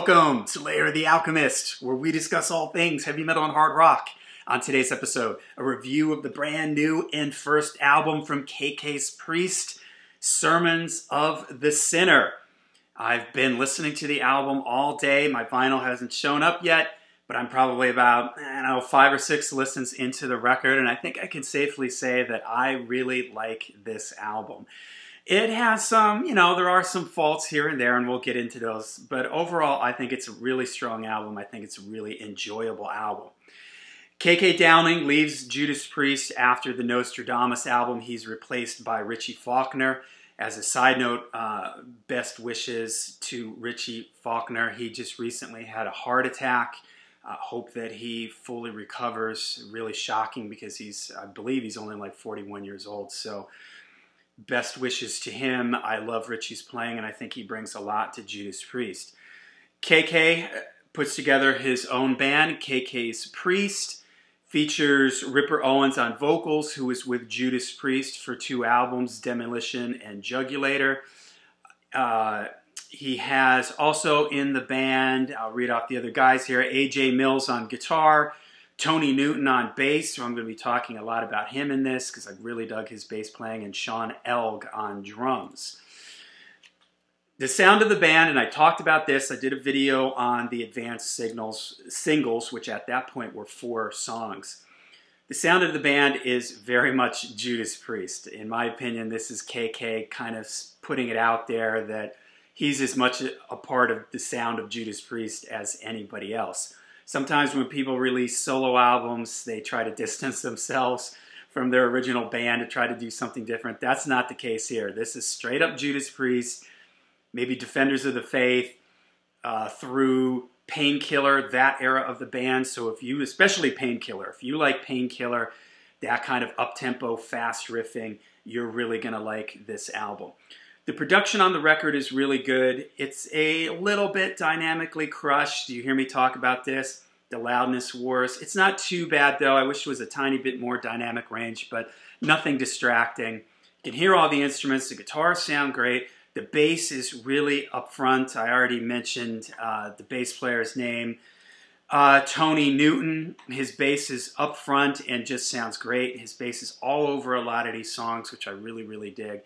Welcome to Layer of the Alchemist, where we discuss all things heavy metal and hard rock. On today's episode, a review of the brand new and first album from KK's Priest, Sermons of the Sinner. I've been listening to the album all day. My vinyl hasn't shown up yet, but I'm probably about, 5 or 6 listens into the record, and I think I can safely say that I really like this album. It has some, there are some faults here and there, and we'll get into those. But overall, I think it's a really strong album. I think it's a really enjoyable album. KK Downing leaves Judas Priest after the Nostradamus album. He's replaced by Richie Faulkner. As a side note, best wishes to Richie Faulkner. He just recently had a heart attack. Hope that he fully recovers. Really shocking because I believe he's only like 41 years old. So best wishes to him. I love Richie's playing, and I think he brings a lot to Judas Priest. KK puts together his own band, KK's Priest. Features Ripper Owens on vocals, who was with Judas Priest for 2 albums, Demolition and Jugulator. He has also in the band, I'll read off the other guys here, AJ Mills on guitar, Tony Newton on bass, so I'm going to be talking a lot about him in this because I really dug his bass playing, and Sean Elg on drums. The sound of the band, and I talked about this, I did a video on the Advanced singles, which at that point were 4 songs. The sound of the band is very much Judas Priest. In my opinion, this is KK kind of putting it out there that he's as much a part of the sound of Judas Priest as anybody else. Sometimes when people release solo albums, they try to distance themselves from their original band to try to do something different. That's not the case here. This is straight up Judas Priest, maybe Defenders of the Faith, through Painkiller, that era of the band. So if you, especially Painkiller, if you like Painkiller, that kind of up-tempo, fast riffing, you're really going to like this album. The production on the record is really good. It's a little bit dynamically crushed. You hear me talk about this? The loudness wars. It's not too bad, though. I wish it was a tiny bit more dynamic range, but nothing distracting. You can hear all the instruments. The guitars sound great. The bass is really up front. I already mentioned the bass player's name. Tony Newton. His bass is up front and just sounds great. His bass is all over a lot of these songs, which I really, really dig.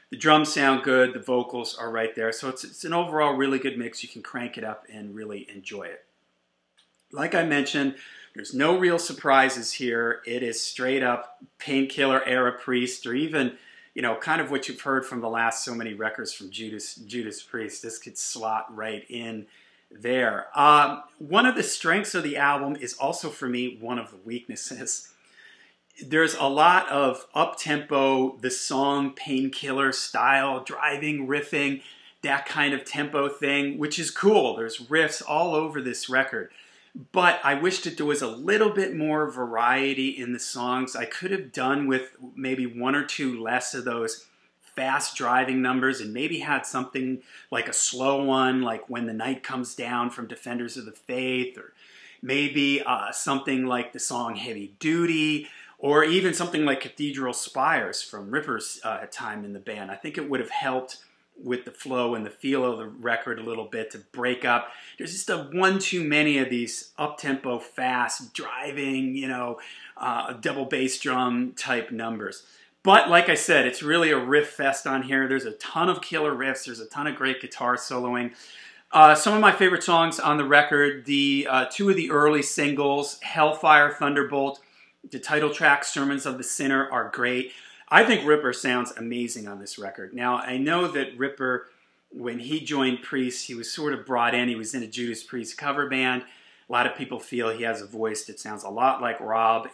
The drums sound good. The vocals are right there. So it's an overall really good mix. You can crank it up and really enjoy it. Like I mentioned, there's no real surprises here. It is straight up Painkiller era Priest, or even, kind of what you've heard from the last so many records from Judas Priest. This could slot right in there. One of the strengths of the album is also, for me, one of the weaknesses. There's a lot of up-tempo, the song Painkiller style, driving, riffing, that kind of tempo thing, which is cool. There's riffs all over this record. But I wish that there was a little bit more variety in the songs. I could have done with maybe 1 or 2 less of those fast driving numbers and maybe had something like a slow one, like When the Night Comes Down from Defenders of the Faith, or maybe something like the song Heavy Duty, or even something like Cathedral Spires from Ripper's time in the band. I think it would have helped with the flow and the feel of the record a little bit to break up. There's just one too many of these up-tempo, fast, driving, double bass drum type numbers. But like I said, it's really a riff fest on here. There's a ton of killer riffs. There's a ton of great guitar soloing. Some of my favorite songs on the record, the 2 of the early singles, Hellfire Thunderbolt, the title track, Sermons of the Sinner, are great. I think Ripper sounds amazing on this record. Now, I know that Ripper, when he joined Priest, he was sort of brought in. He was in a Judas Priest cover band. A lot of people feel he has a voice that sounds a lot like Rob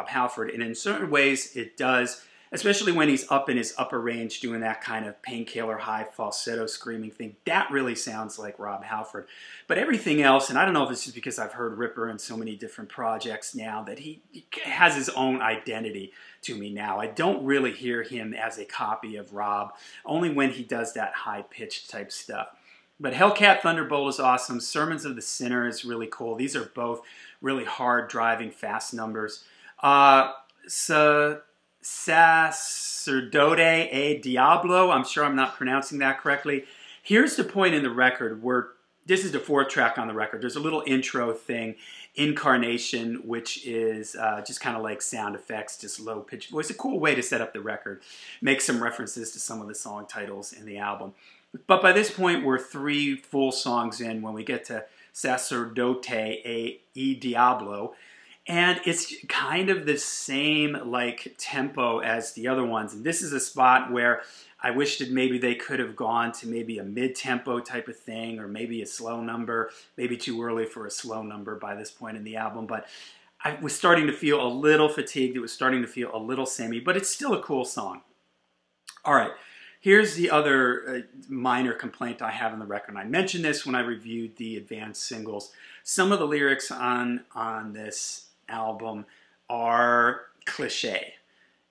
Halford, and in certain ways it does, especially when he's up in his upper range doing that kind of Painkiller high falsetto screaming thing. That really sounds like Rob Halford. But everything else, and I don't know if it's just because I've heard Ripper in so many different projects now, that he has his own identity to me now. I don't really hear him as a copy of Rob, only when he does that high-pitched type stuff. But Hellcat Thunderbolt is awesome. Sermons of the Sinner is really cool. These are both really hard, driving, fast numbers. Sacerdote e Diablo. I'm sure I'm not pronouncing that correctly. Here's the point in the record where this is the 4th track on the record. There's a little intro thing, Incarnation, which is just kind of like sound effects, just low-pitched voice. A cool way to set up the record. Make some references to some of the song titles in the album. But by this point, we're 3 full songs in when we get to Sacerdote e Diablo. And it's kind of the same like tempo as the other ones. And this is a spot where I wish that maybe they could have gone to maybe a mid-tempo type of thing, or maybe a slow number, maybe too early for a slow number by this point in the album. But I was starting to feel a little fatigued. It was starting to feel a little samey, but it's still a cool song. All right, here's the other minor complaint I have on the record. And I mentioned this when I reviewed the advanced singles. Some of the lyrics on this album are cliche.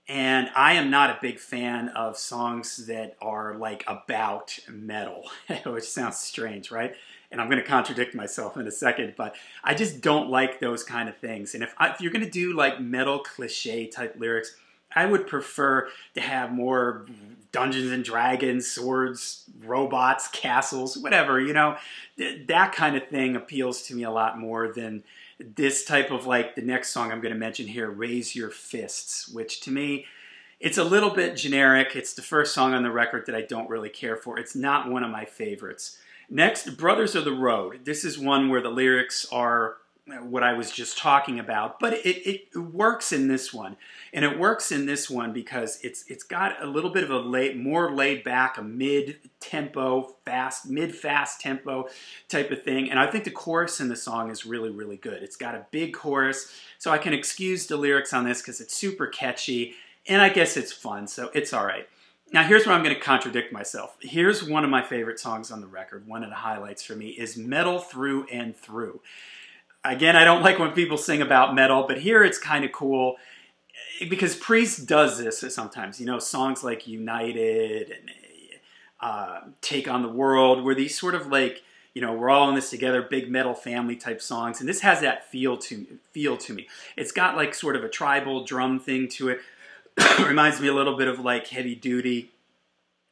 And I am not a big fan of songs that are like about metal, which sounds strange, right? And I'm going to contradict myself in a second, but I just don't like those kind of things. And if you're going to do like metal cliche type lyrics, I would prefer to have more Dungeons and Dragons, swords, robots, castles, whatever, you know. That kind of thing appeals to me a lot more than this type of, like, the next song I'm going to mention here, Raise Your Fists, which to me, it's a little bit generic. It's the first song on the record that I don't really care for. It's not one of my favorites. Next, Brothers of the Road. This is one where the lyrics are what I was just talking about, but it works in this one. And it works in this one because it's got a little bit of a more laid back, a mid-tempo, mid-fast tempo type of thing. And I think the chorus in the song is really, really good. It's got a big chorus, so I can excuse the lyrics on this because it's super catchy, and I guess it's fun, so it's all right. Now here's where I'm going to contradict myself. Here's one of my favorite songs on the record. One of the highlights for me is Metal Through and Through. Again, I don't like when people sing about metal, but here it's kind of cool because Priest does this sometimes. You know, songs like United and Take on the World, where these sort of like, you know, we're all in this together, big metal family type songs. And this has that feel to me. It's got like sort of a tribal drum thing to it. Reminds me a little bit of like Heavy Duty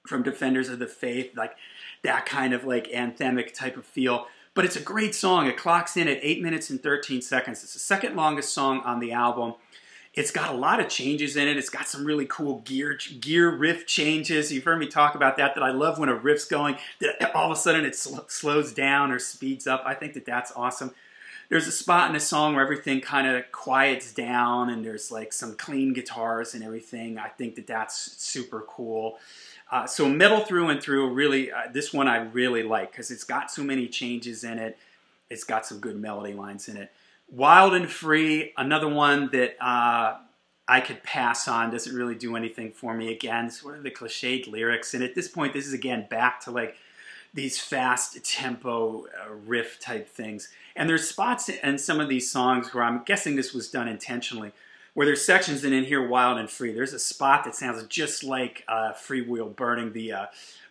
from Defenders of the Faith, like that kind of like anthemic type of feel. But it's a great song. It clocks in at 8 minutes and 13 seconds. It's the second longest song on the album. It's got a lot of changes in it. It's got some really cool gear riff changes. You've heard me talk about that I love when a riff's going, that all of a sudden it slows down or speeds up. I think that that's awesome. There's a spot in the song where everything kind of quiets down and there's like some clean guitars and everything. I think that that's super cool. So Metal Through and Through, really, this one I really like because it's got so many changes in it. It's got some good melody lines in it. Wild and Free, another one that I could pass on. Doesn't really do anything for me. Again, sort of the cliched lyrics. And at this point, this is again back to like these fast tempo riff type things. And there's spots in some of these songs where I'm guessing this was done intentionally, where there's sections in here, Wild and Free. There's a spot that sounds just like Freewheel Burning, the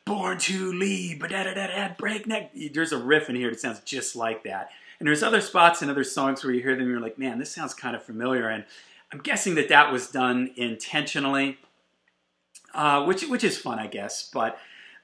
Born to Lead, breakneck. There's a riff in here that sounds just like that. And there's other spots in other songs where you hear them and you're like, man, this sounds kind of familiar. And I'm guessing that that was done intentionally, which is fun, I guess. But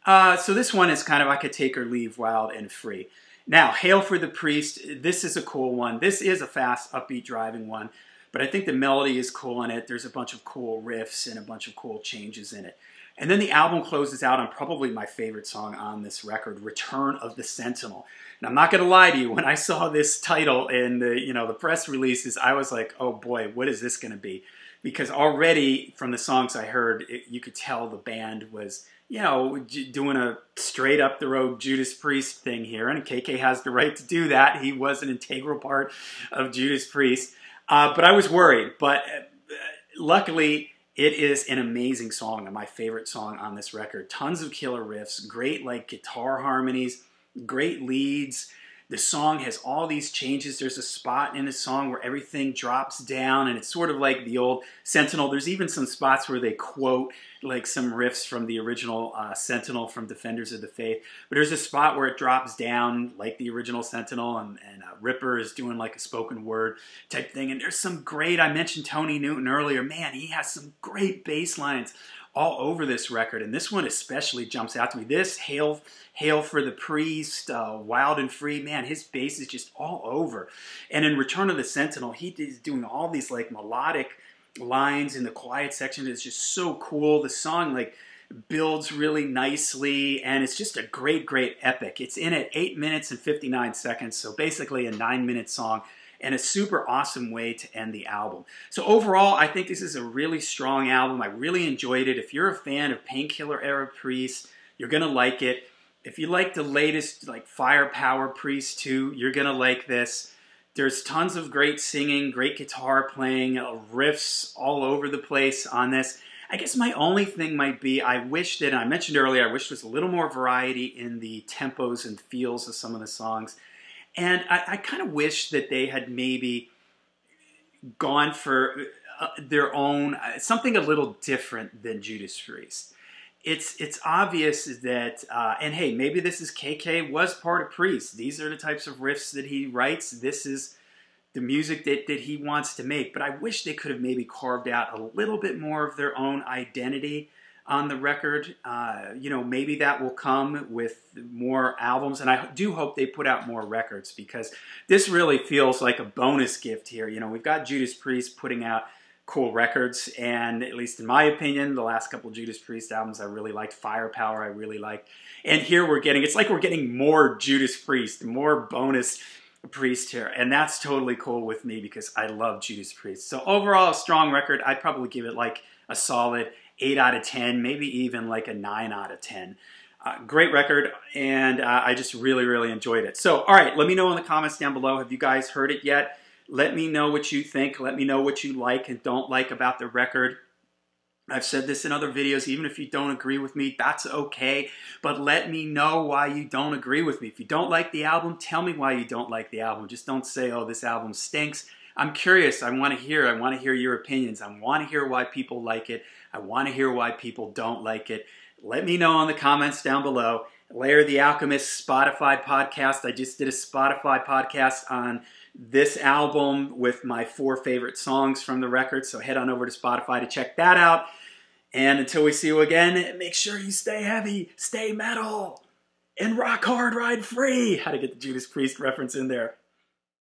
so this one is kind of, I could take or leave Wild and Free. Now, Hail for the Priest. This is a cool one. This is a fast, upbeat, driving one. But I think the melody is cool in it. There's a bunch of cool riffs and a bunch of cool changes in it. And then the album closes out on probably my favorite song on this record, Return of the Sentinel. And I'm not going to lie to you, when I saw this title in the press releases, I was like, oh boy, what is this going to be? Because already from the songs I heard, you could tell the band was, doing a straight up the road Judas Priest thing here. And KK has the right to do that. He was an integral part of Judas Priest. But I was worried. But luckily, it is an amazing song and my favorite song on this record. Tons of killer riffs, great like guitar harmonies, great leads. The song has all these changes. There's a spot in the song where everything drops down and it's sort of like the old Sentinel. There's even some spots where they quote like some riffs from the original Sentinel from Defenders of the Faith. But there's a spot where it drops down like the original Sentinel, and Ripper is doing like a spoken word type thing. And there's some great, I mentioned Tony Newton earlier, man, he has some great bass lines all over this record. And this one especially jumps out to me. This, Hail for the Priest, Wild and Free, man, his bass is just all over. And in Return of the Sentinel, he is doing all these like melodic lines in the quiet section. It's just so cool. The song like builds really nicely, and it's just a great epic. It's in at 8 minutes and 59 seconds, so basically a 9-minute song, and a super awesome way to end the album. So overall, I think this is a really strong album. I really enjoyed it. If you're a fan of Painkiller era Priest, you're gonna like it. If you like the latest like Firepower Priest too, you're gonna like this. There's tons of great singing, great guitar playing, riffs all over the place on this. I guess my only thing might be, I wish that, and I mentioned earlier, I wish there was a little more variety in the tempos and feels of some of the songs. And I kind of wish that they had maybe gone for their own, something a little different than Judas Priest. It's obvious that, and hey, maybe this is KK was part of Priest. These are the types of riffs that he writes. This is the music that he wants to make. But I wish they could have maybe carved out a little bit more of their own identity on the record. You know, maybe that will come with more albums. And I do hope they put out more records, because this really feels like a bonus gift here. You know, we've got Judas Priest putting out cool records, and at least in my opinion, the last couple of Judas Priest albums I really liked. Firepower I really liked. And here we're getting, it's like we're getting more Judas Priest, more bonus Priest here, and that's totally cool with me because I love Judas Priest. So overall, a strong record. I'd probably give it like a solid 8 out of 10, maybe even like a 9 out of 10. Great record, and I just really enjoyed it. So, all right, let me know in the comments down below. Have you guys heard it yet? Let me know what you think. Let me know what you like and don't like about the record. I've said this in other videos, even if you don't agree with me, that's okay. But let me know why you don't agree with me. If you don't like the album, tell me why you don't like the album. Just don't say, oh, this album stinks. I'm curious. I want to hear your opinions. I want to hear why people like it. I want to hear why people don't like it. Let me know in the comments down below. Lair the Alchemist Spotify podcast. I just did a Spotify podcast on this album with my 4 favorite songs from the record, so head on over to Spotify to check that out. And until we see you again, make sure you stay heavy, stay metal, and rock hard, ride free. How to get the Judas Priest reference in there.